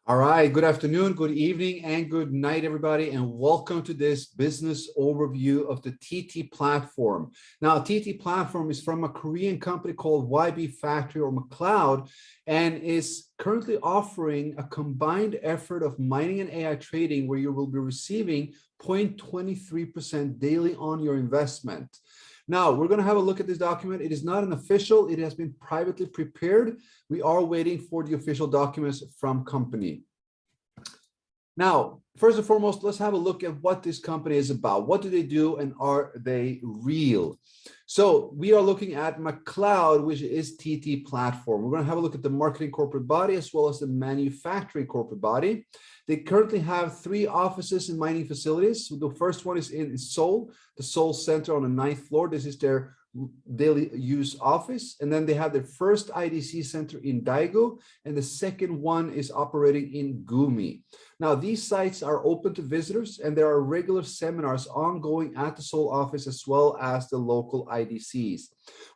All right, good afternoon, good evening, and good night, everybody, and welcome to this business overview of the TT platform. Now, TT platform is from a Korean company called YB Factory or McLeod, and is currently offering a combined effort of mining and AI trading where you will be receiving 0.23% daily on your investment. Now, we're going to have a look at this document. It is not an official. It has been privately prepared. We are waiting for the official documents from company. Now, first and foremost, let's have a look at what this company is about. What do they do and are they real? So we are looking at McLeod, which is TT platform. We're going to have a look at the marketing corporate body as well as the manufacturing corporate body. They currently have 3 offices and mining facilities. So the first one is in Seoul, the Seoul Center on the 9th floor. This is their daily use office. And then they have their first IDC center in Daegu, and the second one is operating in Gumi. Now, these sites are open to visitors, and there are regular seminars ongoing at the Seoul office as well as the local IDCs.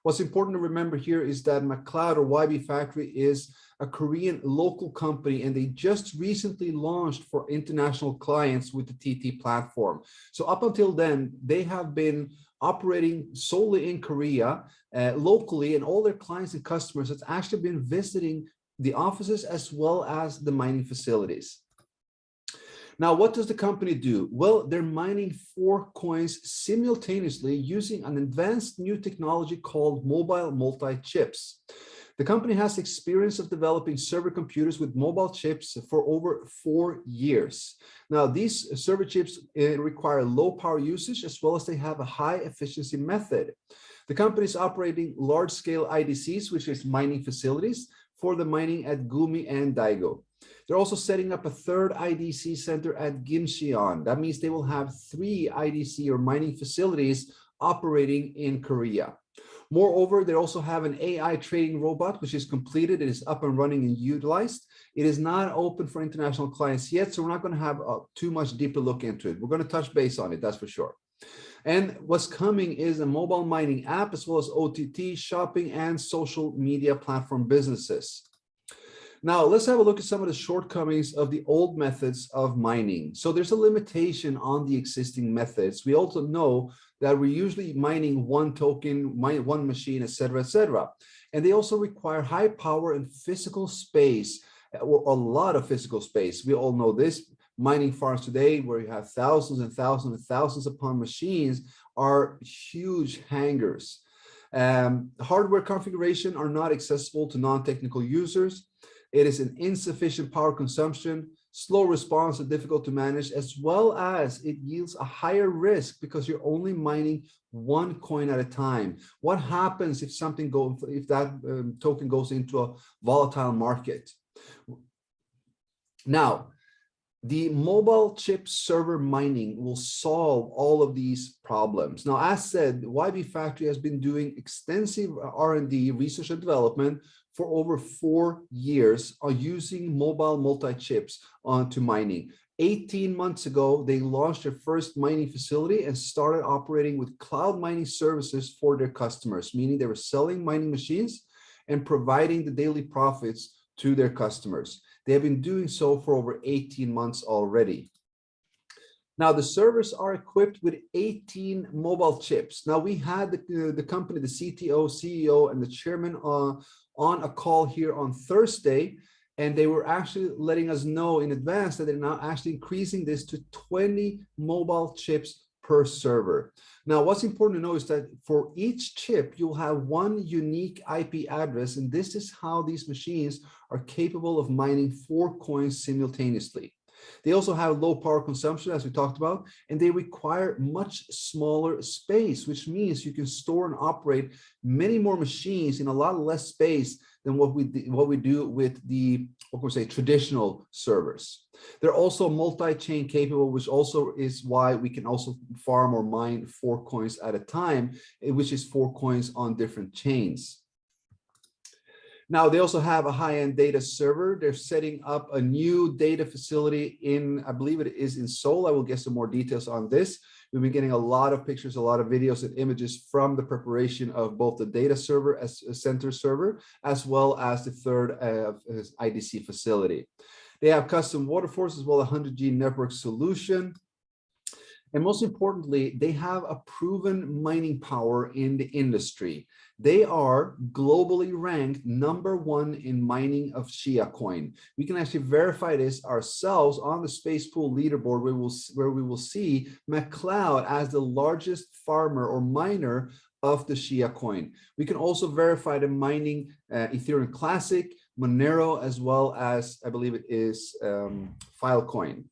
What's important to remember here is that McLeod or YB Factory is a Korean local company, and they just recently launched for international clients with the TT platform. So up until then, they have been operating solely in Korea, locally, and all their clients and customers have actually been visiting the offices as well as the mining facilities. Now, what does the company do? Well, they're mining 4 coins simultaneously using an advanced new technology called mobile multi-chips. The company has experience of developing server computers with mobile chips for over 4 years. Now, these server chips require low power usage as well as they have a high efficiency method. The company is operating large-scale IDCs, which is mining facilities, for the mining at Gumi and Daegu. They're also setting up a 3rd IDC center at Gimcheon. That means they will have 3 IDC or mining facilities operating in Korea. Moreover, they also have an AI trading robot, which is completed. It is up and running and utilized. It is not open for international clients yet, so we're not going to have too much deeper look into it. We're going to touch base on it, that's for sure. And what's coming is a mobile mining app, as well as OTT, shopping, and social media platform businesses. Now, let's have a look at some of the shortcomings of the old methods of mining. So there's a limitation on the existing methods. We also know that we're usually mining one token, one machine, etc., etc. And they also require high power and physical space, or a lot of physical space. We all know this. Mining farms today, where you have thousands and thousands and thousands upon machines, are huge hangars. Hardware configuration are not accessible to non-technical users. It is an insufficient power consumption, slow response, and difficult to manage, as well as it yields a higher risk because you're only mining one coin at a time. What happens if that token goes into a volatile market? Now, the mobile chip server mining will solve all of these problems. Now, as said, YB Factory has been doing extensive R&D, research and development, for over 4 years on using mobile multi-chips onto mining. 18 months ago, they launched their first mining facility and started operating with cloud mining services for their customers, meaning they were selling mining machines and providing the daily profits to their customers. They have been doing so for over 18 months already. Now, the servers are equipped with 18 mobile chips. Now, we had the company, the CTO, CEO, and the chairman on a call here on Thursday, and they were actually letting us know in advance that they're now actually increasing this to 20 mobile chips per server. Now, what's important to know is that for each chip, you'll have one unique IP address, and this is how these machines are capable of mining 4 coins simultaneously. They also have low power consumption, as we talked about, and they require much smaller space, which means you can store and operate many more machines in a lot less space than what we do with the, what we say, traditional servers. They're also multi-chain capable, which also is why we can also farm or mine 4 coins at a time, which is 4 coins on different chains. Now, they also have a high-end data server. They're setting up a new data facility in, I believe it is in Seoul. I will get some more details on this. We've been getting a lot of pictures, a lot of videos and images from the preparation of both the data server as a center server, as well as the 3rd IDC facility. They have custom waterfalls as well as 100G network solution. And most importantly, they have a proven mining power in the industry. They are globally ranked #1 in mining of Shia coin. We can actually verify this ourselves on the Spacepool leaderboard, where we will see McLeod as the largest farmer or miner of the Shia coin. We can also verify the mining Ethereum Classic, Monero, as well as, I believe it is Filecoin.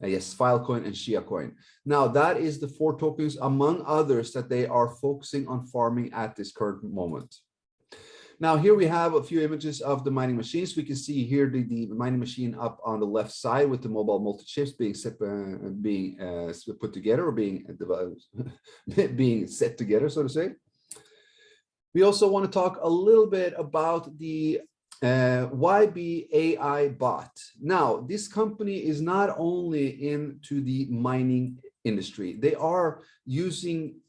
Yes, Filecoin and Shia coin. Now, that is the 4 tokens, among others, that they are focusing on farming at this current moment. Now, here we have a few images of the mining machines. We can see here the mining machine up on the left side with the mobile multi-chips being put together, or being being set together, so to say. We also want to talk a little bit about the YB AI bot. Now, this company is not only into the mining industry. They are using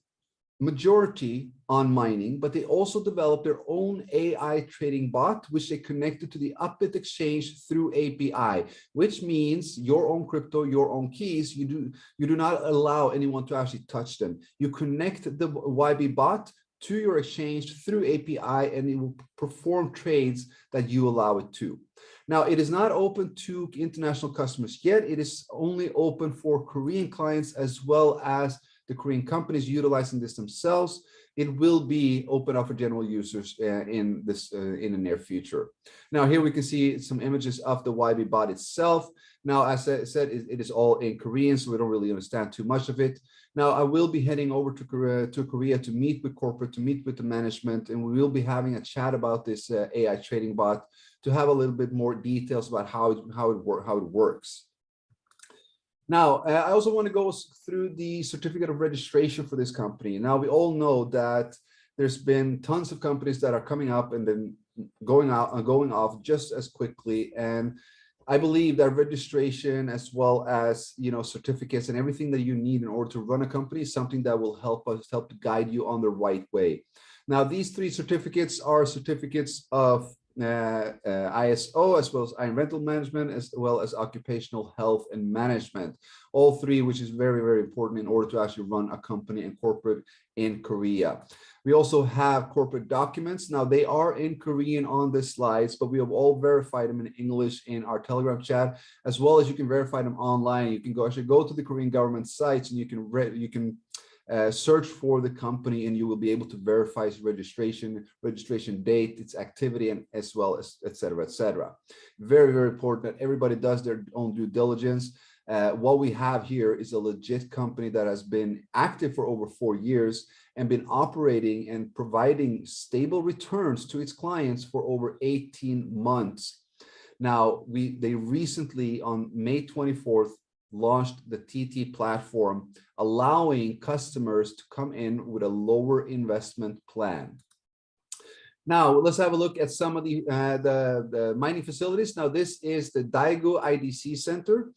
majority on mining, but they also developed their own AI trading bot, which they connected to the Upbit exchange through API, which means your own crypto, your own keys, you do not allow anyone to actually touch them. You connect the YB bot to your exchange through API, and it will perform trades that you allow it to. Now, it is not open to international customers yet. It is only open for Korean clients, as well as the Korean companies utilizing this themselves. It will be open up for general users in the near future. Now, here we can see some images of the YB bot itself. Now, as I said, it is all in Korean, so we don't really understand too much of it. Now, I will be heading over to Korea to meet with corporate, to meet with the management, and we will be having a chat about this AI trading bot to have a little bit more details about how it works. Now, I also want to go through the certificate of registration for this company. Now, we all know that there's been tons of companies that are coming up and then going out and going off just as quickly. And I believe that registration, as well as, you know, certificates and everything that you need in order to run a company, is something that will help to guide you on the right way. Now, these 3 certificates are certificates of ISO, as well as iron rental management, as well as occupational health and management. All 3, which is very, very important in order to actually run a company and corporate in Korea. We also have corporate documents. Now, they are in Korean on the slides, but we have all verified them in English in our Telegram chat, as well as you can verify them online. You can actually go to the Korean government sites, and you can search for the company, and you will be able to verify its registration date, its activity, and as well as et cetera. Very, very important that everybody does their own due diligence. What we have here is a legit company that has been active for over 4 years and been operating and providing stable returns to its clients for over 18 months. Now, they recently, on May 24th, launched the TT platform, allowing customers to come in with a lower investment plan. Now, let's have a look at some of the mining facilities. Now, this is the Daegu IDC Center.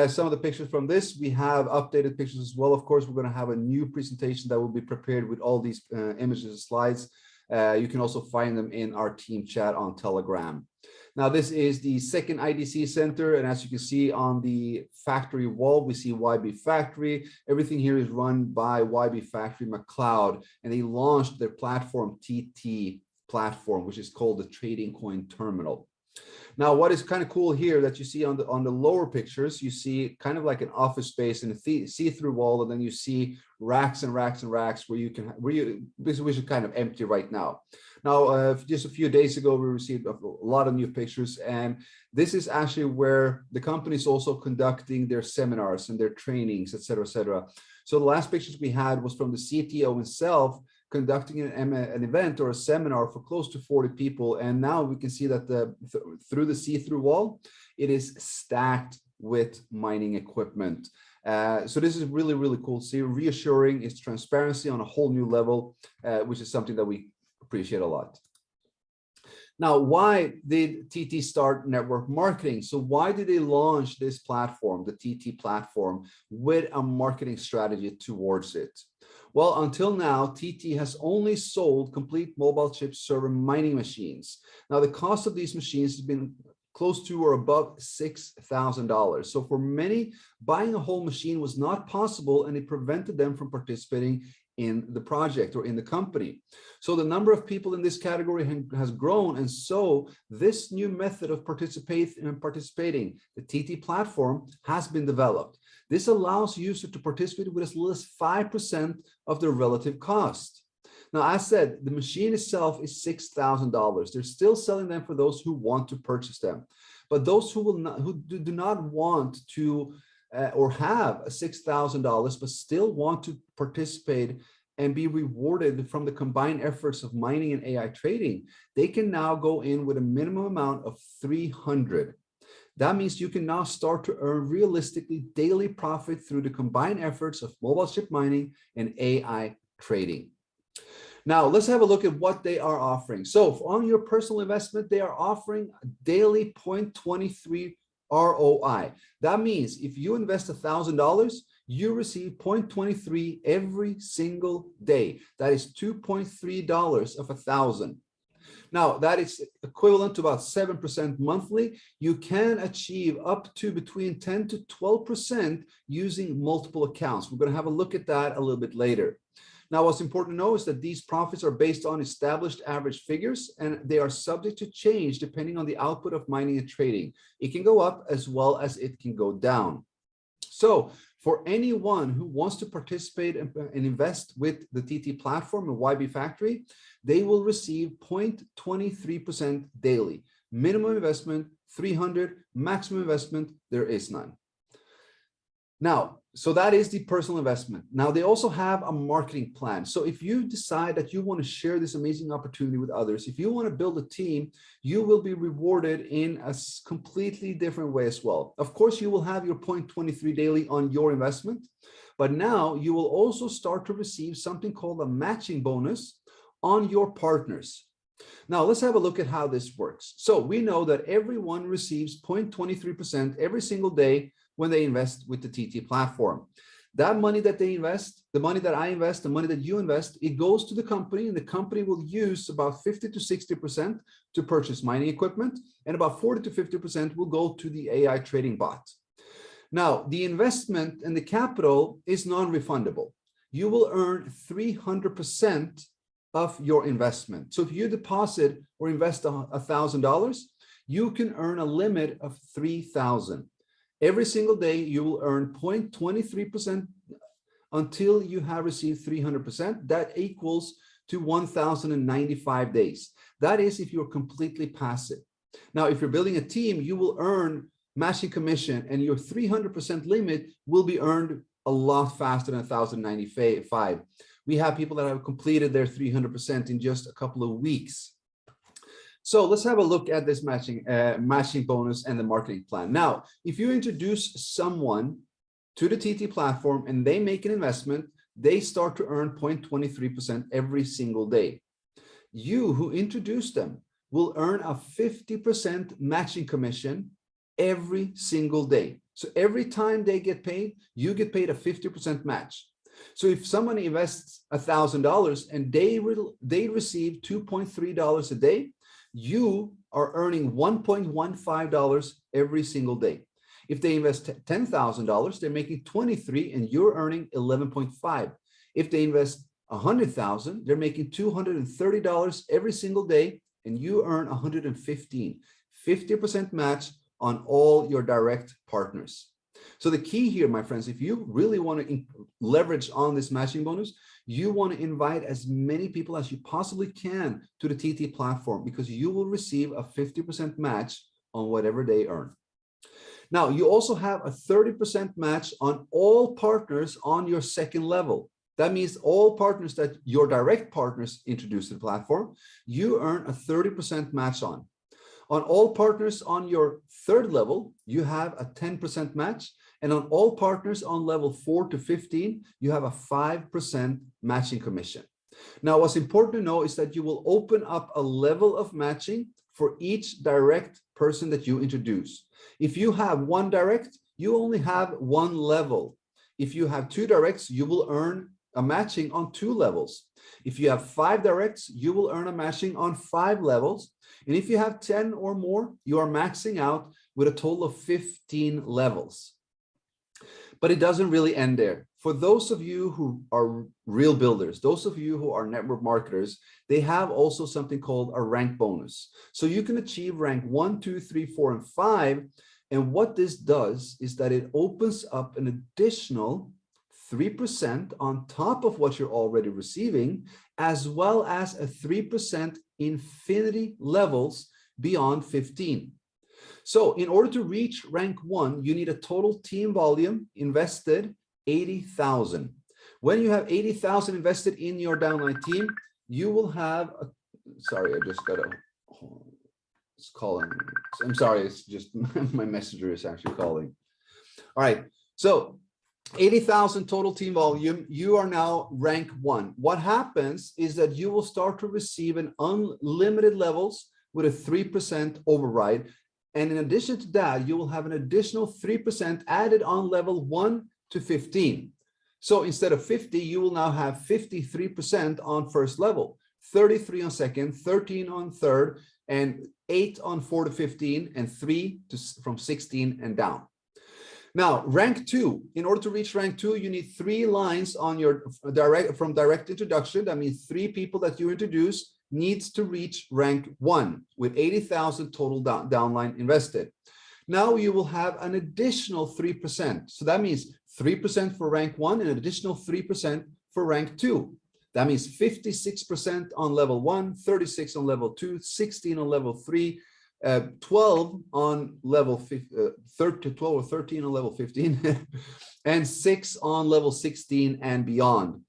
Some of the pictures from this, we have updated pictures as well. Of course, we're going to have a new presentation that will be prepared with all these images and slides. You can also find them in our team chat on Telegram. Now, this is the second IDC center, and as you can see on the factory wall, we see YB Factory. Everything here is run by YB Factory McLeod, and they launched their platform, TT platform, which is called the Trading Coin Terminal. Now, what is kind of cool here that you see on the lower pictures, you see kind of like an office space and a see-through wall, and then you see racks and racks and racks which is kind of empty right now. Now, just a few days ago, we received a lot of new pictures, and this is actually where the company is also conducting their seminars and their trainings, et cetera, et cetera. So the last pictures we had was from the CTO himself conducting an event or a seminar for close to 40 people. And now we can see that through the see-through wall, it is stacked with mining equipment. So this is really, really cool to see. Reassuring, it's transparency on a whole new level, which is something that we appreciate a lot. Now, why did TT start network marketing? So why did they launch this platform, the TT platform, with a marketing strategy towards it? Well, until now, TT has only sold complete mobile chip server mining machines. Now, the cost of these machines has been close to or above $6,000. So for many, buying a whole machine was not possible, and it prevented them from participating in the project or in the company. So the number of people in this category has grown, and so this new method of participating, the TT platform, has been developed. This allows users to participate with as little as 5% of their relative cost. Now, as said, the machine itself is $6,000. They're still selling them for those who want to purchase them. But those who do not want to or have a $6,000 but still want to participate and be rewarded from the combined efforts of mining and AI trading, they can now go in with a minimum amount of 300. That means you can now start to earn realistically daily profit through the combined efforts of mobile chip mining and AI trading. Now, let's have a look at what they are offering. So on your personal investment, they are offering a daily 0.23 ROI. That means if you invest $1,000, you receive 0.23 every single day. That is $2.3 of 1,000. Now, that is equivalent to about 7% monthly. You can achieve up to between 10 to 12% using multiple accounts. We're going to have a look at that a little bit later. Now, what's important to know is that these profits are based on established average figures, and they are subject to change depending on the output of mining and trading. It can go up as well as it can go down. So for anyone who wants to participate and invest with the TT platform and YB Factory, they will receive 0.23% daily. Minimum investment, 300, maximum investment, there is none. Now, so that is the personal investment. Now, they also have a marketing plan. So if you decide that you want to share this amazing opportunity with others, if you want to build a team, you will be rewarded in a completely different way as well. Of course, you will have your 0.23 daily on your investment, but now you will also start to receive something called a matching bonus on your partners. Now, let's have a look at how this works. So we know that everyone receives 0.23% every single day when they invest with the TT platform. That money that they invest, the money that I invest, the money that you invest, it goes to the company, and the company will use about 50 to 60% to purchase mining equipment, and about 40 to 50% will go to the AI trading bot. Now, the investment and the capital is non-refundable. You will earn 300% of your investment. So if you deposit or invest $1,000, you can earn a limit of 3,000. Every single day, you will earn 0.23% until you have received 300%. That equals to 1,095 days. That is if you're completely passive. Now, if you're building a team, you will earn matching commission, and your 300% limit will be earned a lot faster than 1,095. We have people that have completed their 300% in just a couple of weeks. So let's have a look at this matching bonus and the marketing plan. Now, if you introduce someone to the TT platform and they make an investment, they start to earn 0.23% every single day. You who introduce them will earn a 50% matching commission every single day. So every time they get paid, you get paid a 50% match. So if someone invests $1,000 and they receive $2.3 a day, you are earning $1.15 every single day. If they invest $10,000, they're making 23, and you're earning 11.5. If they invest $100,000, they're making $230 every single day, and you earn 115. 50% match on all your direct partners. So the key here, my friends, if you really want to leverage on this matching bonus, you want to invite as many people as you possibly can to the TT platform, because you will receive a 50% match on whatever they earn. Now, you also have a 30% match on all partners on your second level. That means all partners that your direct partners introduce to the platform, you earn a 30% match on. On all partners on your third level, you have a 10% match. And on all partners on level 4 to 15, you have a 5% matching commission. Now, what's important to know is that you will open up a level of matching for each direct person that you introduce. If you have one direct, you only have one level. If you have two directs, you will earn a matching on 2 levels. If you have 5 directs, you will earn a matching on 5 levels. And if you have 10 or more, you are maxing out with a total of 15 levels. But it doesn't really end there. For those of you who are real builders, those of you who are network marketers, they have also something called a rank bonus. So you can achieve rank 1, 2, 3, 4, and 5. And what this does is that it opens up an additional 3% on top of what you're already receiving, as well as a 3% infinity levels beyond 15. So in order to reach rank 1, you need a total team volume invested 80,000. When you have 80,000 invested in your downline team, you will have a, sorry, I just got a, it's calling. I'm sorry, it's just my messenger is actually calling. All right, so 80,000 total team volume, you are now rank 1. What happens is that you will start to receive an unlimited levels with a 3% override. And in addition to that, you will have an additional 3% added on level 1 to 15. So instead of 50, you will now have 53% on first level, 33 on second, 13 on third, and 8 on 4 to 15, and 3 from 16 and down. Now, rank 2, in order to reach rank 2, you need 3 lines on your direct introduction. That means 3 people that you introduce needs to reach rank 1 with 80,000 total downline invested. Now you will have an additional 3%. So that means 3% for rank 1 and an additional 3% for rank 2. That means 56% on level 1, 36 on level 2, 16 on level 3, 12 on level 12 or 13 on level 15, and 6 on level 16 and beyond.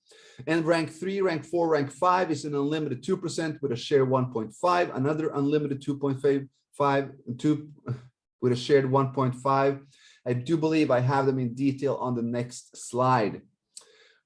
And rank 3, rank 4, rank 5 is an unlimited 2% with a share 1.5, another unlimited 2.5, 2 with a shared 1.5. I do believe I have them in detail on the next slide.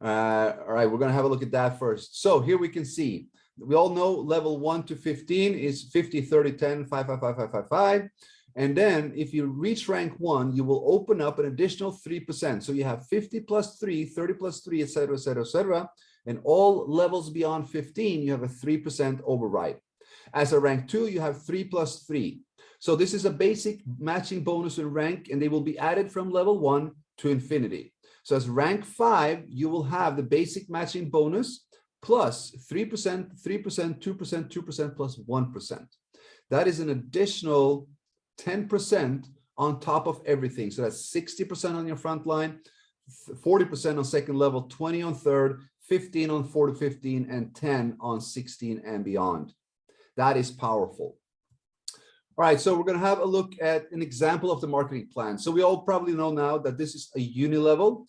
All right, we're going to have a look at that first. So here we can see, we all know level 1 to 15 is 50, 30, 10, 5, 5, 5, 5, 5, 5. And then if you reach rank 1, you will open up an additional 3%. So you have 50 plus 3, 30 plus 3, et cetera, et cetera, et cetera. And all levels beyond 15, you have a 3% override. As a rank 2, you have 3 plus 3. So this is a basic matching bonus in rank, and they will be added from level 1 to infinity. So as rank 5, you will have the basic matching bonus plus 3%, 3%, 2%, 2% plus 1%. That is an additional 10% on top of everything. So that's 60% on your front line, 40% on second level, 20 on third, 15 on 4 to 15, and 10 on 16 and beyond. That is powerful. All right, so we're going to have a look at an example of the marketing plan. So we all probably know now that this is a uni-level.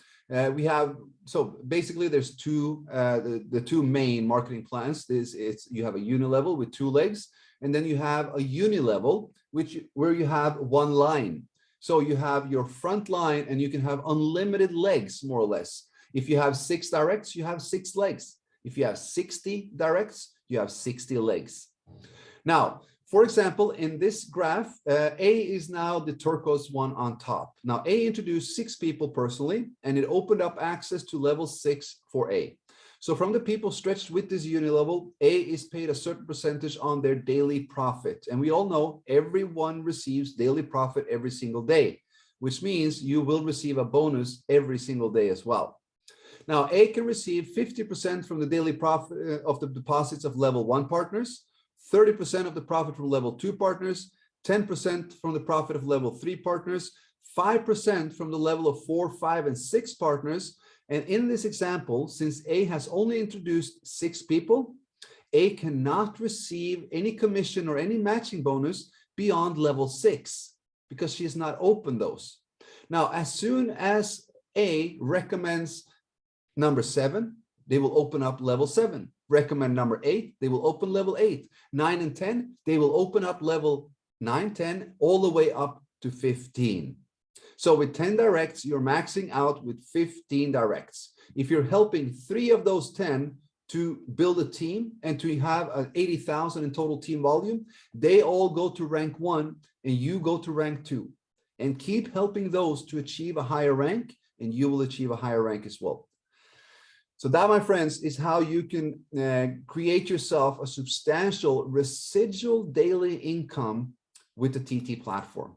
We have, so basically there's the two main marketing plans. You have a uni-level with 2 legs, and then you have a uni-level where you have 1 line. So you have your front line and you can have unlimited legs, more or less. If you have 6 directs, you have 6 legs. If you have 60 directs, you have 60 legs. Now, for example, in this graph, A is now the turquoise one on top. Now, A introduced 6 people personally, and it opened up access to level 6 for A. So from the people stretched with this uni level, A is paid a certain percentage on their daily profit. And we all know everyone receives daily profit every single day, which means you will receive a bonus every single day as well. Now, A can receive 50% from the daily profit of the deposits of level 1 partners, 30% of the profit from level 2 partners, 10% from the profit of level 3 partners, 5% from the level of 4, 5, and 6 partners. And in this example, since A has only introduced 6 people, A cannot receive any commission or any matching bonus beyond level 6 because she has not opened those. Now, as soon as A recommends number 7, they will open up level 7. Recommend number 8, they will open level 8. 9 and 10, they will open up level 9, 10, all the way up to 15. So with 10 directs, you're maxing out with 15 directs. If you're helping 3 of those 10 to build a team and to have an 80,000 in total team volume, they all go to rank 1 and you go to rank 2. And keep helping those to achieve a higher rank, and you will achieve a higher rank as well. So that, my friends, is how you can create yourself a substantial residual daily income with the TT platform.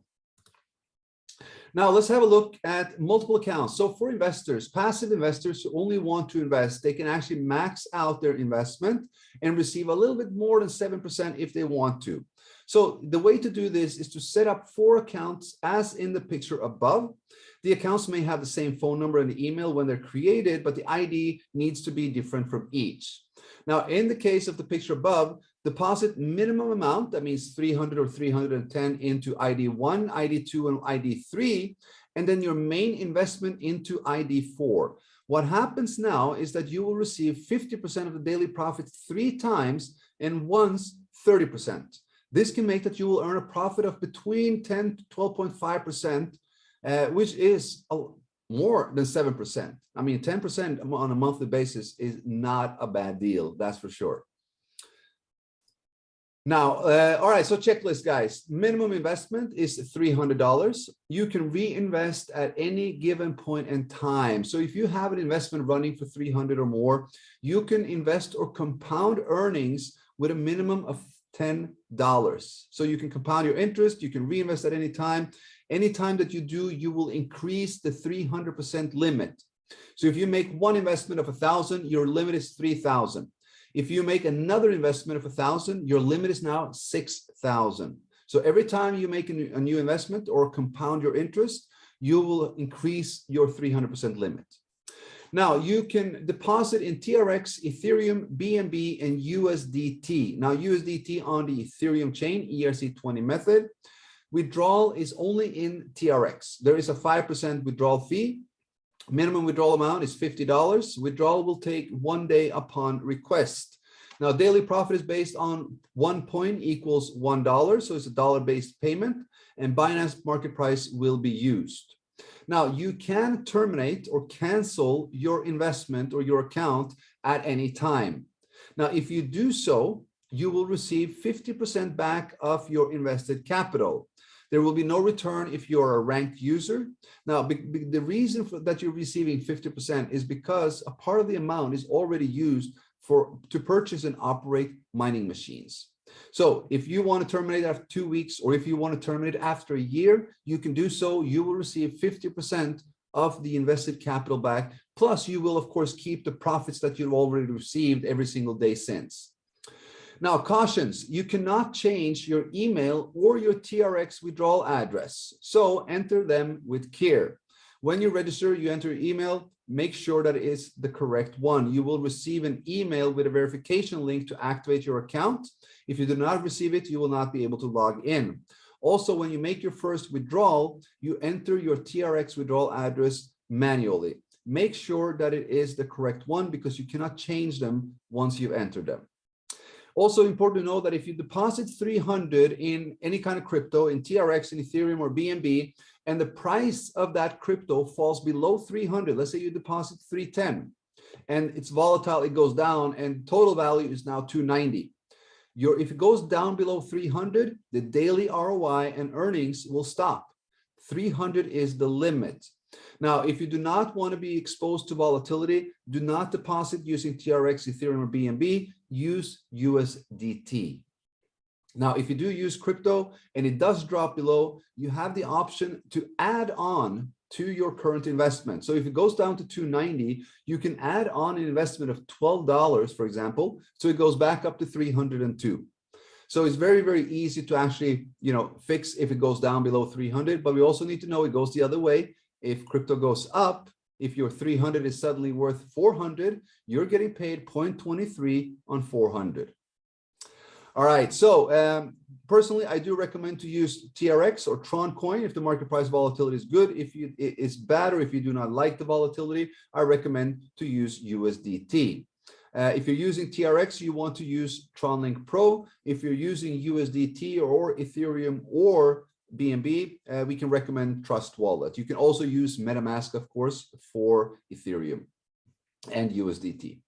Now let's have a look at multiple accounts. So for investors, passive investors who only want to invest, they can actually max out their investment and receive a little bit more than 7% if they want to. So the way to do this is to set up 4 accounts as in the picture above. The accounts may have the same phone number and the email when they're created, but the ID needs to be different from each. Now, in the case of the picture above, deposit minimum amount, that means 300 or 310 into ID1, ID2, and ID3, and then your main investment into ID4. What happens now is that you will receive 50% of the daily profit 3 times and once 30%. This can make that you will earn a profit of between 10 to 12.5%, which is more than 7%. I mean, 10% on a monthly basis is not a bad deal, that's for sure. Now, all right, so checklist, guys. Minimum investment is $300. You can reinvest at any given point in time. So if you have an investment running for 300 or more, you can invest or compound earnings with a minimum of $10. So you can compound your interest, you can reinvest at any time. Anytime that you do, you will increase the 300% limit. So if you make one investment of 1,000, your limit is 3,000. If you make another investment of 1,000, your limit is now 6,000. So every time you make a new investment or compound your interest, you will increase your 300% limit. Now you can deposit in TRX, Ethereum, BNB, and USDT. Now USDT on the Ethereum chain, ERC20 method. Withdrawal is only in TRX. There is a 5% withdrawal fee. Minimum withdrawal amount is $50. Withdrawal will take 1 day upon request. Now, daily profit is based on 1 point equals $1. So it's a dollar-based payment, and Binance market price will be used. Now, you can terminate or cancel your investment or your account at any time. Now, if you do so, you will receive 50% back of your invested capital. There will be no return if you're a ranked user. Now, the reason for that you're receiving 50% is because a part of the amount is already used to purchase and operate mining machines. So if you want to terminate after 2 weeks, or if you want to terminate after a year, you can do so. You will receive 50% of the invested capital back. Plus, you will, of course, keep the profits that you've already received every single day since. Now, cautions, you cannot change your email or your TRX withdrawal address, so enter them with care. When you register, you enter your email, make sure that it is the correct one. You will receive an email with a verification link to activate your account. If you do not receive it, you will not be able to log in. Also, when you make your first withdrawal, you enter your TRX withdrawal address manually. Make sure that it is the correct one because you cannot change them once you've entered them. Also important to know that if you deposit 300 in any kind of crypto, in TRX, in Ethereum, or BNB, and the price of that crypto falls below 300, let's say you deposit 310, and it's volatile, it goes down, and total value is now 290. If it goes down below 300, the daily ROI and earnings will stop. 300 is the limit. Now, if you do not want to be exposed to volatility, do not deposit using TRX, Ethereum, or BNB. Use USDT. Now, if you do use crypto and it does drop below, you have the option to add on to your current investment. So if it goes down to 290, you can add on an investment of $12, for example, so it goes back up to 302. So it's very, very easy to actually, fix if it goes down below 300, but we also need to know it goes the other way. If crypto goes up, if your 300 is suddenly worth 400, you're getting paid 0.23 on 400. All right, so personally, I do recommend to use TRX or Tron coin if the market price volatility is good. If it's bad, or if you do not like the volatility, I recommend to use USDT. If you're using TRX, you want to use TronLink Pro. If you're using USDT or Ethereum or BNB, we can recommend Trust Wallet. You can also use MetaMask, of course, for Ethereum and USDT.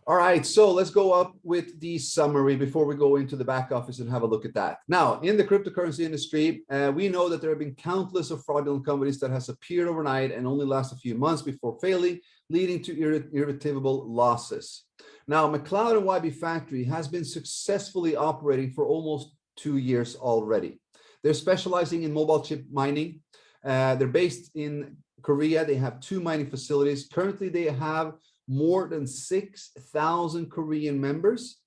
All right, so let's go up with the summary before we go into the back office and have a look at that. Now, in the cryptocurrency industry, we know that there have been countless of fraudulent companies that has appeared overnight and only last a few months before failing, leading to irretrievable losses. Now, McLeod and YB Factory has been successfully operating for almost 2 years already. They're specializing in mobile chip mining. They're based in Korea. They have 2 mining facilities. Currently, they have more than 6,000 Korean members,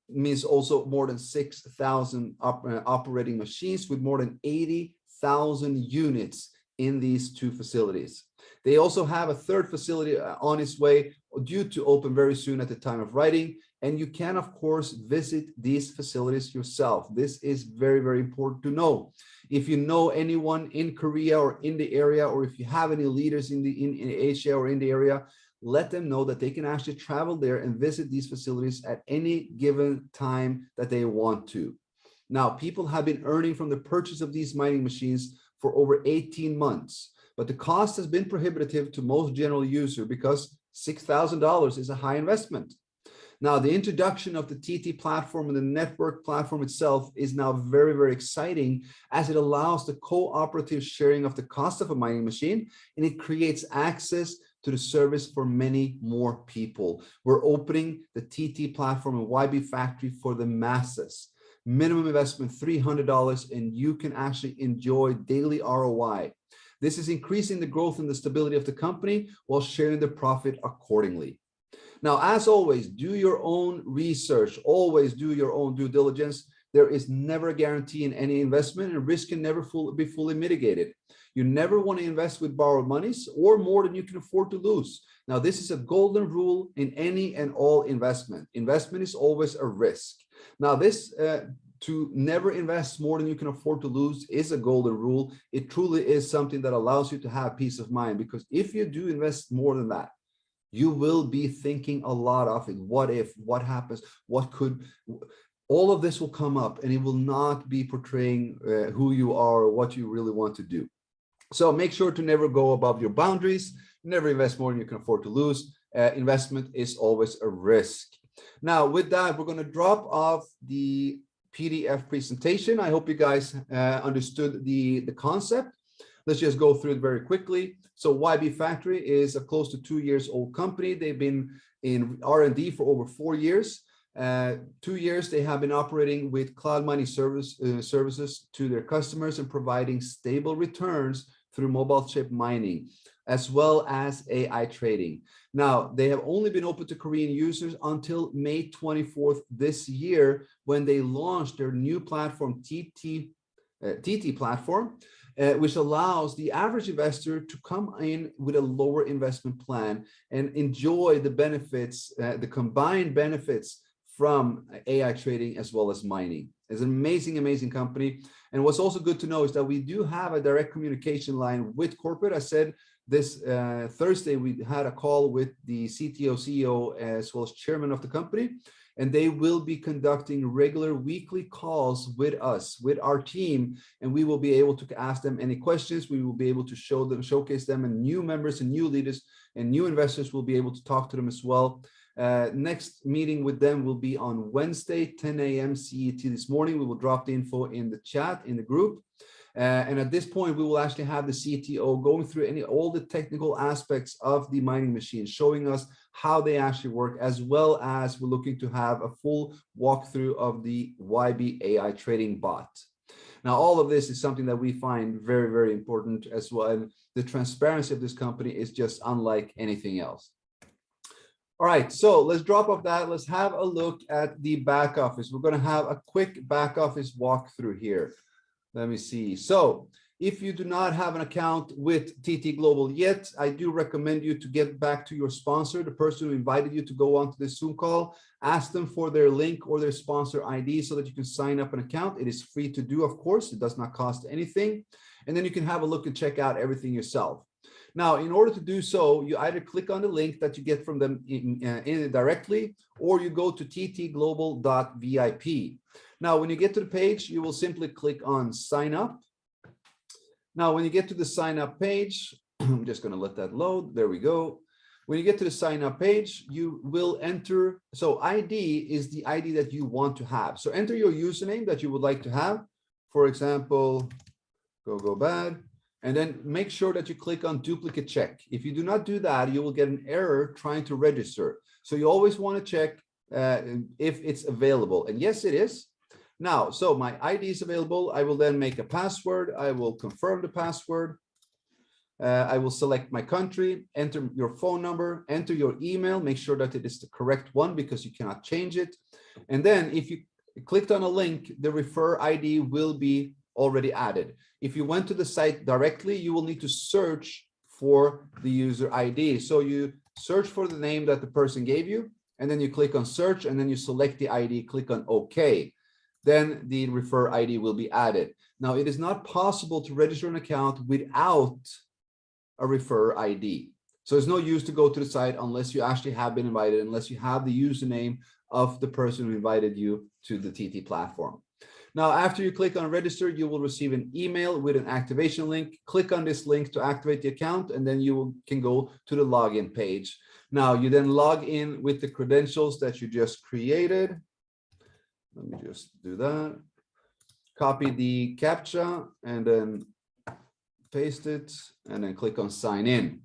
means also more than 6,000 operating machines with more than 80,000 units in these 2 facilities. They also have a 3rd facility on its way, due to open very soon at the time of writing. And you can, of course, visit these facilities yourself. This is very, very important to know. If you know anyone in Korea or in the area, or if you have any leaders in Asia or in the area, let them know that they can actually travel there and visit these facilities at any given time that they want to. Now, people have been earning from the purchase of these mining machines for over 18 months, but the cost has been prohibitive to most general user because $6,000 is a high investment. Now, the introduction of the TT platform and the network platform itself is now very, very exciting, as it allows the cooperative sharing of the cost of a mining machine, and it creates access to the service for many more people. We're opening the TT platform and YB Factory for the masses. Minimum investment $300, and you can actually enjoy daily ROI. This is increasing the growth and the stability of the company while sharing the profit accordingly. Now, as always, do your own research. Always do your own due diligence. There is never a guarantee in any investment, and risk can never be fully mitigated. You never want to invest with borrowed monies or more than you can afford to lose. Now, this is a golden rule in any and all investment. Investment is always a risk. Now, this to never invest more than you can afford to lose is a golden rule. It truly is something that allows you to have peace of mind, because if you do invest more than that, you will be thinking a lot of it. What if, what happens, what could, all of this will come up, and it will not be portraying who you are or what you really want to do. So make sure to never go above your boundaries, never invest more than you can afford to lose. Investment is always a risk. Now, with that, we're going to drop off the PDF presentation. I hope you guys understood the concept. Let's just go through it very quickly. So YB Factory is a close to 2 years old company. They've been in R&D for over 4 years. 2 years they have been operating with cloud mining services to their customers and providing stable returns through mobile chip mining, as well as AI trading. Now, they have only been open to Korean users until May 24th this year, when they launched their new platform, TT platform, which allows the average investor to come in with a lower investment plan and enjoy the benefits, the combined benefits from AI trading as well as mining. It's an amazing, amazing company. And what's also good to know is that we do have a direct communication line with corporate. I said this Thursday, we had a call with the CTO, CEO, as well as chairman of the company, and they will be conducting regular weekly calls with us, with our team, and we will be able to ask them any questions. We will be able to showcase them, and new members and new leaders and new investors will be able to talk to them as well. Next meeting with them will be on Wednesday, 10 a.m. CET this morning. We will drop the info in the chat, in the group. And at this point, we will actually have the CTO going through all the technical aspects of the mining machine, showing us how they actually work, as well as we're looking to have a full walkthrough of the YB AI trading bot. Now, all of this is something that we find very, very important as well. And the transparency of this company is just unlike anything else. All right, so let's drop off that. Let's have a look at the back office. We're going to have a quick back office walkthrough here. Let me see. So if you do not have an account with TT Global yet, I do recommend you to get back to your sponsor, the person who invited you to go onto this Zoom call. Ask them for their link or their sponsor ID so that you can sign up an account. It is free to do, of course. It does not cost anything. And then you can have a look and check out everything yourself. Now, in order to do so, you either click on the link that you get from them directly, or you go to ttglobal.vip. Now, when you get to the page, you will simply click on sign up. Now, when you get to the sign up page, I'm just going to let that load. There we go. When you get to the sign up page, you will enter. So ID is the ID that you want to have. So enter your username that you would like to have. For example, go bad. And then make sure that you click on duplicate check. If you do not do that, you will get an error trying to register. So you always want to check if it's available. And yes, it is. Now, so my ID is available. I will then make a password. I will confirm the password. I will select my country, enter your phone number, enter your email, make sure that it is the correct one because you cannot change it. And then if you clicked on a link, the refer ID will be already added. If you went to the site directly, you will need to search for the user ID. So you search for the name that the person gave you, and then you click on search, and then you select the ID, click on OK. Then the refer ID will be added. Now, it is not possible to register an account without a refer ID. So it's no use to go to the site unless you actually have been invited, unless you have the username of the person who invited you to the TT platform. Now, after you click on register, you will receive an email with an activation link. Click on this link to activate the account, and then you can go to the login page. Now, you then log in with the credentials that you just created. Let me just do that. Copy the CAPTCHA and then paste it, and then click on sign in.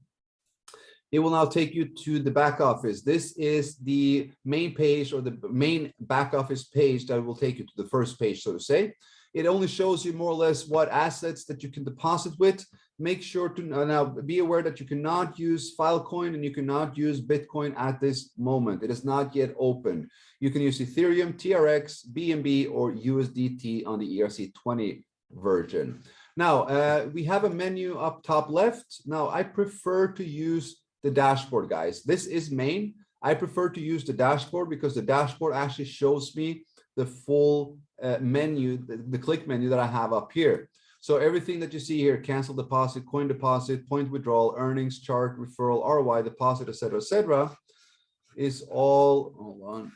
It will now take you to the back office. This is the main page, or the main back office page that will take you to the first page, so to say. It only shows you more or less what assets that you can deposit with. Make sure to now be aware that you cannot use Filecoin and you cannot use Bitcoin at this moment. It is not yet open. You can use Ethereum, TRX, BNB, or USDT on the ERC20 version. Now, we have a menu up top left. Now, I prefer to use the dashboard, guys. This is main. I prefer to use the dashboard because the dashboard actually shows me the full menu, the click menu that I have up here. So everything that you see here, cancel deposit, coin deposit, point withdrawal, earnings chart, referral, ROI, deposit, etc., is all, hold on,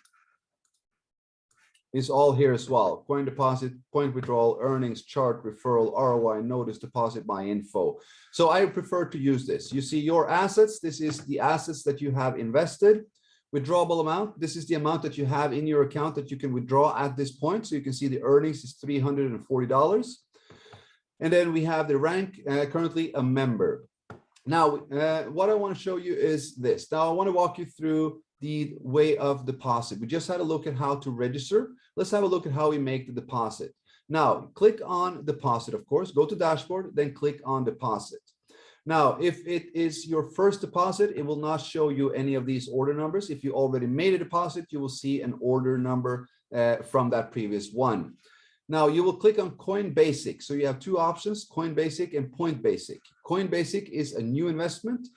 is all here as well. Coin deposit, point withdrawal, earnings chart, referral, ROI, notice, deposit, my info. So I prefer to use this. You see your assets. This is the assets that you have invested. Withdrawable amount. This is the amount that you have in your account that you can withdraw at this point. So you can see the earnings is $340. And then we have the rank, currently a member. Now, what I want to show you is this. Now, I want to walk you through the way of deposit. We just had a look at how to register. Let's have a look at how we make the deposit. Now, click on deposit, of course, go to dashboard, then click on deposit. Now, if it is your first deposit, it will not show you any of these order numbers. If you already made a deposit, you will see an order number from that previous one. Now, you will click on Coinbasic. So you have two options, Coinbasic and PointBasic. Coinbasic is a new investment.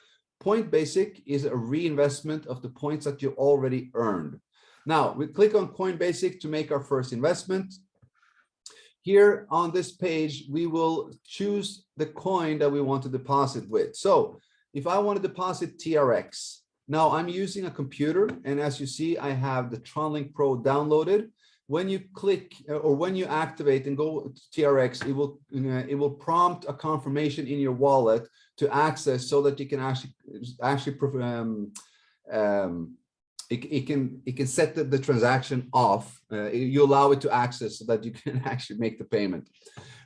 PointBasic is a reinvestment of the points that you already earned. Now, we click on Coinbasic to make our first investment. Here on this page, we will choose the coin that we want to deposit with. So if I want to deposit TRX, now I'm using a computer, and as you see, I have the TronLink Pro downloaded. When you click or when you activate and go to TRX, it will prompt a confirmation in your wallet to access, so that you can actually it can set the transaction off. You allow it to access so that you can actually make the payment.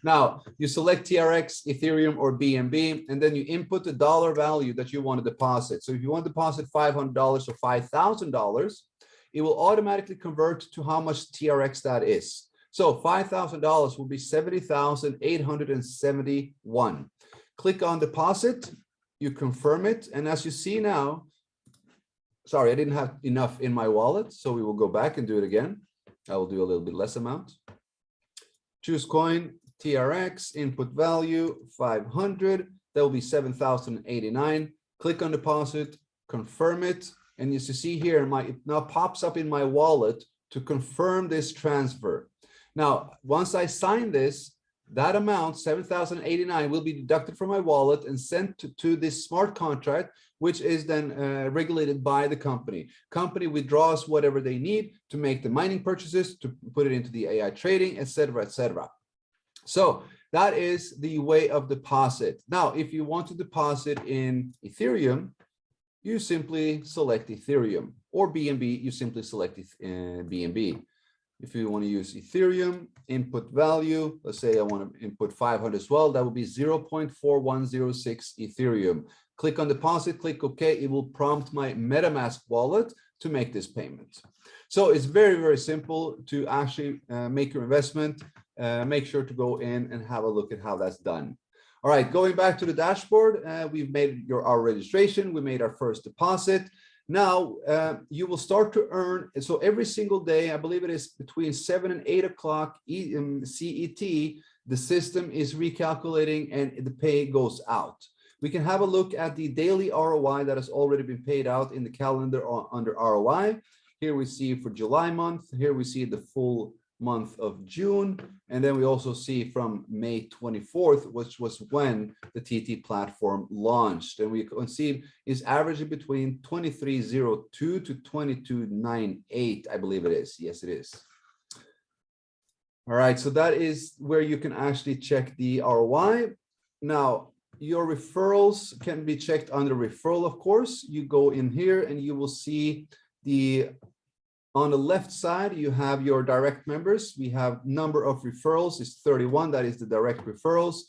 Now you select TRX, Ethereum, or BNB, and then you input the dollar value that you want to deposit. So if you want to deposit $500 or $5,000, it will automatically convert to how much TRX that is. So $5,000 will be 70,871. Click on deposit, you confirm it, and as you see now, sorry, I didn't have enough in my wallet, so we will go back and do it again. I will do a little bit less amount. Choose coin, TRX, input value 500. That will be 7,089. Click on deposit, confirm it, and as you see here, it now pops up in my wallet to confirm this transfer. Now, once I sign this, that amount, 7,089, will be deducted from my wallet and sent to this smart contract, which is then regulated by the company. Company withdraws whatever they need to make the mining purchases, to put it into the AI trading, etc., etc. So that is the way of deposit. Now, if you want to deposit in Ethereum, you simply select Ethereum, or BNB, you simply select BNB. If you want to use Ethereum, input value, let's say I want to input 500 as well, that will be 0.4106 Ethereum. Click on deposit, click OK. It will prompt my MetaMask wallet to make this payment. So it's very, very simple to actually make your investment. Make sure to go in and have a look at how that's done. All right, going back to the dashboard, we've made our registration. We made our first deposit. Now you will start to earn. So every single day, I believe it is between 7 and 8 o'clock CET, the system is recalculating and the pay goes out. We can have a look at the daily ROI that has already been paid out in the calendar under ROI. Here we see for July month. Here we see the full month of June. And then we also see from May 24th, which was when the TT platform launched. And we can see is averaging between 23.02 to 22.98, I believe it is. Yes, it is. All right, so that is where you can actually check the ROI. Now, your referrals can be checked under referral, of course. You go in here and you will see on the left side, you have your direct members. We have number of referrals is 31. That is the direct referrals.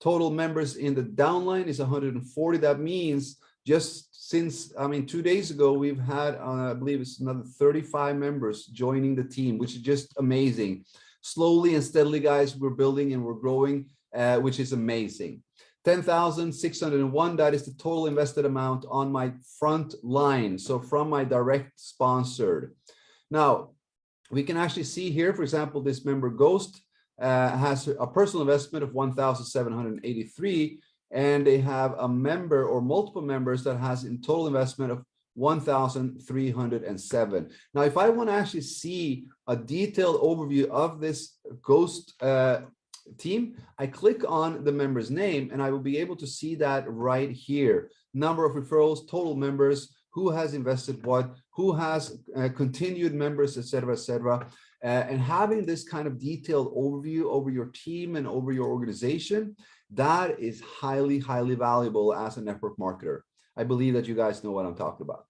Total members in the downline is 140. That means just since, 2 days ago, we've had, I believe it's another 35 members joining the team, which is just amazing. Slowly and steadily, guys, we're building and we're growing, which is amazing. 10,601, that is the total invested amount on my front line. So from my direct sponsored. Now, we can actually see here, for example, this member Ghost has a personal investment of 1,783, and they have a member or multiple members that has in total investment of 1,307. Now, if I want to actually see a detailed overview of this Ghost team, I click on the member's name and I will be able to see that right here. Number of referrals, total members, who has invested what, who has continued members, etc., etc. And having this kind of detailed overview over your team and over your organization, that is highly, highly valuable as a network marketer. I believe that you guys know what I'm talking about.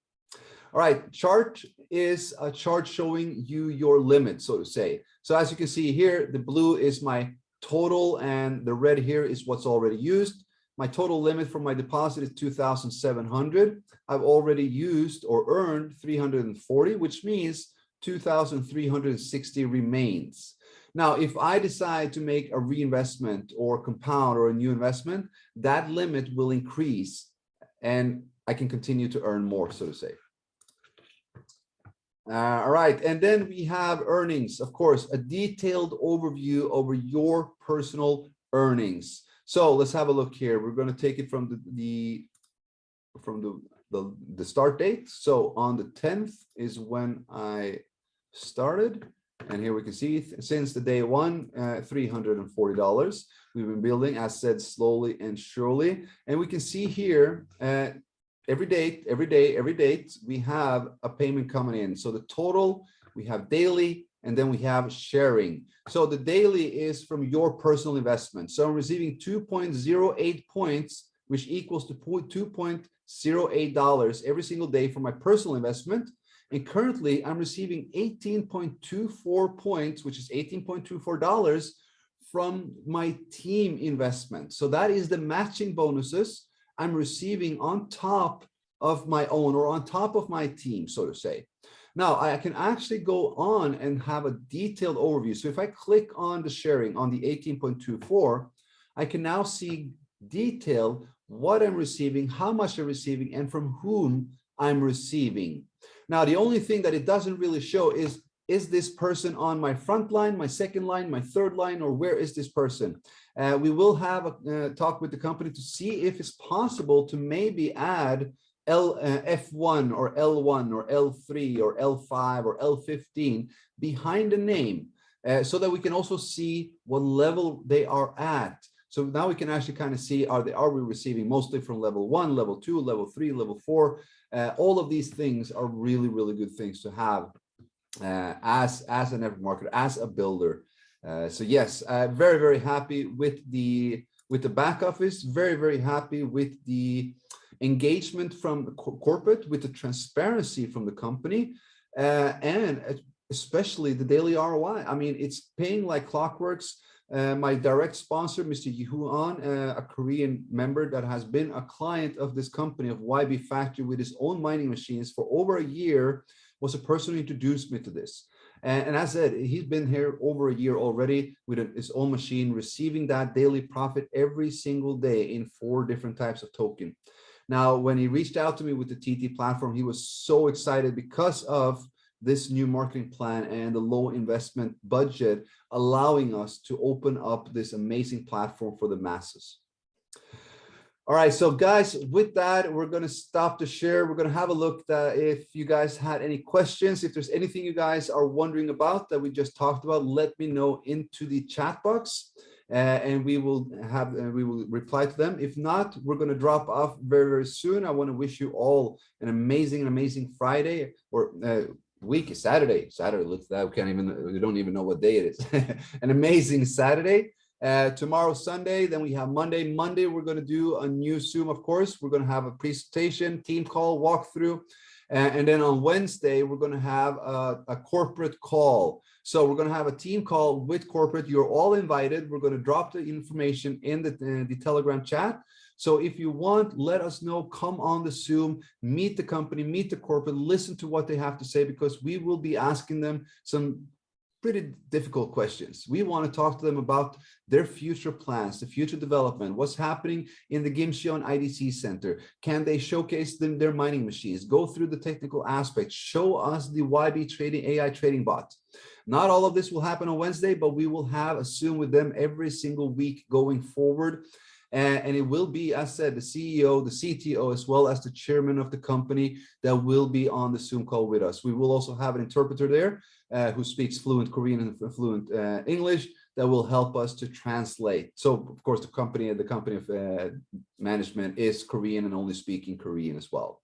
All right, chart is a chart showing you your limit, so to say. So as you can see here, the blue is my total and the red here is what's already used. My total limit for my deposit is 2,700. I've already used or earned 340, which means 2,360 remains. Now, if I decide to make a reinvestment or compound or a new investment, that limit will increase and I can continue to earn more, so to say. All right, and then we have earnings, of course, a detailed overview over your personal earnings. So let's have a look here. We're going to take it from the start date. So on the 10th is when I started, and here we can see since the day one, $340. We've been building, as said, slowly and surely, and we can see here every date, we have a payment coming in. So the total, we have daily, and then we have sharing. So the daily is from your personal investment. So I'm receiving 2.08 points, which equals to $2.08 every single day for my personal investment. And currently I'm receiving 18.24 points, which is $18.24 from my team investment. So that is the matching bonuses I'm receiving on top of my own or on top of my team, so to say. Now, I can actually go on and have a detailed overview. So if I click on the sharing on the 18.24, I can now see detail what I'm receiving, how much I'm receiving, and from whom I'm receiving. Now, the only thing that it doesn't really show is this person on my front line, my second line, my third line, or where is this person? We will have a talk with the company to see if it's possible to maybe add F1 or L1 or L3 or L5 or L15 behind the name so that we can also see what level they are at. So now we can actually kind of see, are we receiving mostly from level 1, level 2, level 3, level 4? All of these things are really, really good things to have as a network marketer, as a builder. So yes, very, very happy with the back office, very, very happy with the engagement from the corporate with the transparency from the company, and especially the daily ROI. I mean, it's paying like clockworks. My direct sponsor, Mr. Yihu An, a Korean member that has been a client of this company, of YB Factory, with his own mining machines for over a year, was a person who introduced me to this. And as I said, he's been here over a year already with his own machine, receiving that daily profit every single day in 4 different types of token. Now, when he reached out to me with the TT platform, he was so excited because of this new marketing plan and the low investment budget, allowing us to open up this amazing platform for the masses. All right, so guys, with that, we're going to stop the share. We're going to have a look that if you guys had any questions, if there's anything you guys are wondering about that we just talked about, let me know into the chat box, and we will reply to them. If not, we're going to drop off very, very soon. I want to wish you all an amazing Friday or week. Saturday. Looks like we don't even know what day it is. An amazing Saturday. Tomorrow, Sunday, then we have Monday. Monday, we're going to do a new Zoom, of course. We're going to have a presentation, team call, walkthrough. And then on Wednesday, we're going to have a corporate call. So we're going to have a team call with corporate. You're all invited. We're going to drop the information in the Telegram chat. So if you want, let us know, come on the Zoom, meet the company, meet the corporate, listen to what they have to say, because we will be asking them some pretty difficult questions. We want to talk to them about their future plans, the future development, what's happening in the Gimcheon IDC Center. Can they showcase their mining machines, go through the technical aspects, show us the YB trading AI trading bot. Not all of this will happen on Wednesday, but we will have a Zoom with them every single week going forward. And it will be, as said, the CEO, the CTO, as well as the chairman of the company that will be on the Zoom call with us. We will also have an interpreter there who speaks fluent Korean and fluent English that will help us to translate. So, of course, the company of management is Korean and only speaking Korean as well.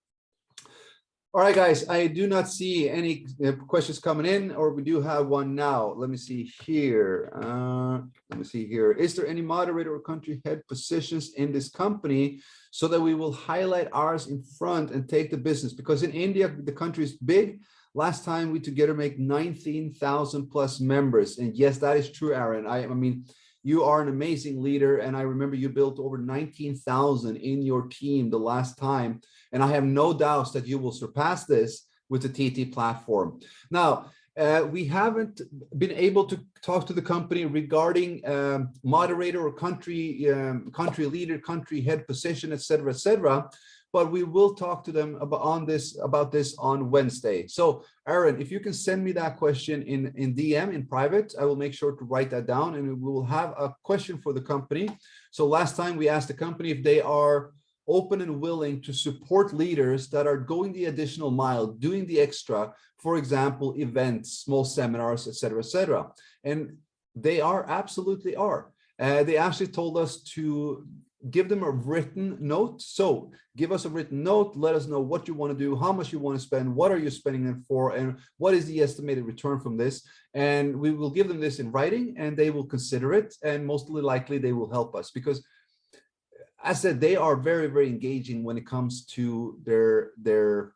All right, guys, I do not see any questions coming in, or we do have one now. Let me see here. Is there any moderator or country head positions in this company so that we will highlight ours in front and take the business? Because in India, the country is big. Last time we together make 19,000 plus members. And yes, that is true, Aaron. I mean, you are an amazing leader. And I remember you built over 19,000 in your team the last time. And I have no doubts that you will surpass this with the TT platform. Now, we haven't been able to talk to the company regarding moderator or country leader, country head position, etc. But we will talk to them about this on Wednesday. So, Aaron, if you can send me that question in DM, in private, I will make sure to write that down, and we will have a question for the company. So last time we asked the company if they are open and willing to support leaders that are going the additional mile, doing the extra, for example, events, small seminars, etc. And they absolutely are. They actually told us to give them a written note. So give us a written note, let us know what you want to do, how much you want to spend, what are you spending it for, and what is the estimated return from this. And we will give them this in writing, and they will consider it, and most likely they will help us, because as I said, they are very, very engaging when it comes to their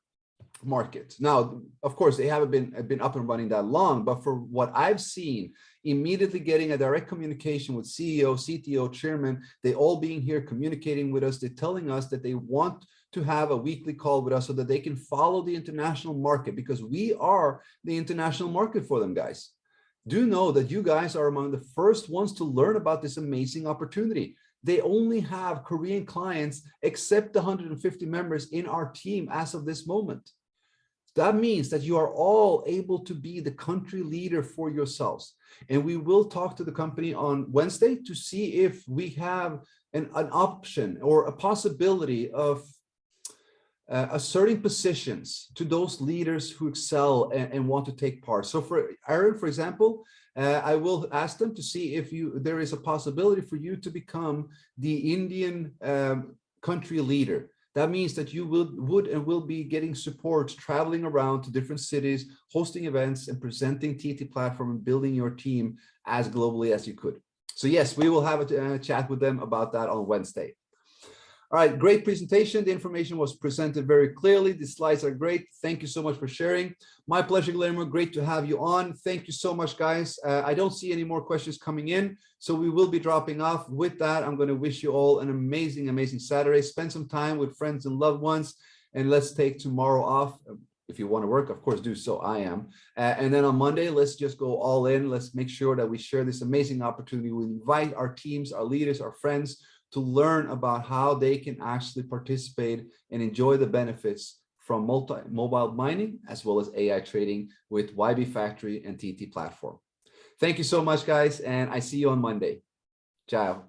market. Now, of course, they haven't been up and running that long, but for what I've seen, immediately getting a direct communication with CEO, CTO, chairman, they all being here communicating with us, they're telling us that they want to have a weekly call with us so that they can follow the international market, because we are the international market for them, guys. Do know that you guys are among the first ones to learn about this amazing opportunity. They only have Korean clients except the 150 members in our team as of this moment. That means that you are all able to be the country leader for yourselves. And we will talk to the company on Wednesday to see if we have an option or a possibility of asserting positions to those leaders who excel and want to take part. So for Aaron, for example, I will ask them to see if there is a possibility for you to become the Indian country leader. That means that you would and will be getting support, traveling around to different cities, hosting events, and presenting TT platform and building your team as globally as you could. So yes, we will have a chat with them about that on Wednesday. All right, great presentation. The information was presented very clearly. The slides are great. Thank you so much for sharing. My pleasure, Guillermo. Great to have you on. Thank you so much, guys. I don't see any more questions coming in, so we will be dropping off. With that, I'm going to wish you all an amazing, amazing Saturday. Spend some time with friends and loved ones, and let's take tomorrow off. If you want to work, of course, do so. I am. And then on Monday, let's just go all in. Let's make sure that we share this amazing opportunity. We invite our teams, our leaders, our friends to learn about how they can actually participate and enjoy the benefits from mobile mining as well as AI trading with YB Factory and TT Platform. Thank you so much, guys, and I see you on Monday. Ciao.